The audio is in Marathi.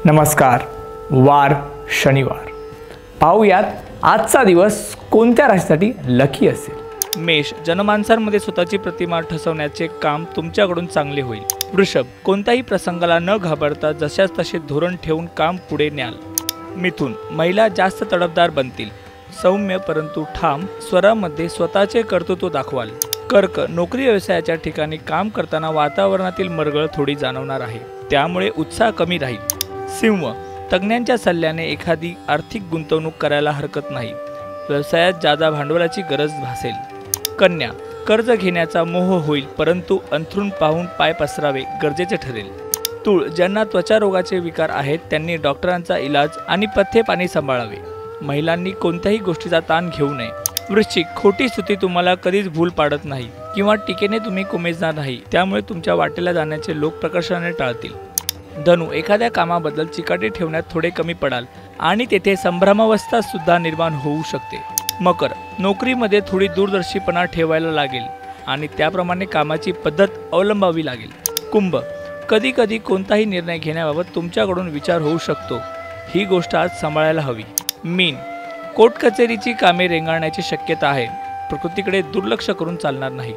नमस्कार. वार शनिवार. पाहूयात आजचा दिवस कोणत्या राशीसाठी लकी असेल. मेष, जनमानसांमध्ये स्वतःची प्रतिमा ठसवण्याचे काम तुमच्याकडून चांगले होईल. वृषभ, कोणत्याही प्रसंगाला न घाबरता जशाच तसे धोरण ठेवून काम पुढे न्याल. मिथुन, महिला जास्त तडफदार बनतील. सौम्य परंतु ठाम स्वरामध्ये स्वतःचे कर्तृत्व दाखवाल. कर्क, नोकरी व्यवसायाच्या ठिकाणी काम करताना वातावरणातील मरगळ थोडी जाणवणार आहे, त्यामुळे उत्साह कमी राहील. सिंह, तज्ञांच्या सल्ल्याने एखादी आर्थिक गुंतवणूक करायला हरकत नाही. व्यवसायात जादा भांडवलाची गरज भासेल. कन्या, कर्ज घेण्याचा मोह होईल, परंतु अंथरूण पाहून पाय पसरावे गरजेचे ठरेल. तूळ, ज्यांना त्वचा रोगाचे विकार आहेत त्यांनी डॉक्टरांचा इलाज आणि पथ्य पाणी सांभाळावे. महिलांनी कोणत्याही गोष्टीचा ताण घेऊ नये. वृश्चिक, खोटी स्तुती तुम्हाला कधीच भूल पाडत नाही किंवा टीकेने तुम्ही कुमेजणार नाही, त्यामुळे तुमच्या वाटेला जाण्याचे लोक प्रकर्षाने टाळतील. धनु, एखाद्या कामाबद्दल चिकाटी ठेवण्यात थोडे कमी पडाल आणि तेथे संभ्रमावस्था सुद्धा निर्माण होऊ शकते. मकर, नोकरीमध्ये थोडी दूरदर्शीपणा ठेवायला लागेल आणि त्याप्रमाणे कामाची पद्धत अवलंबावी लागेल. कुंभ, कधी कधी कोणताही निर्णय घेण्याबाबत तुमच्याकडून विचार होऊ शकतो, ही गोष्ट आज सांभाळायला हवी. मीन, कोर्ट कचेरीची कामे रेंगाळण्याची शक्यता आहे. प्रकृतीकडे दुर्लक्ष करून चालणार नाही.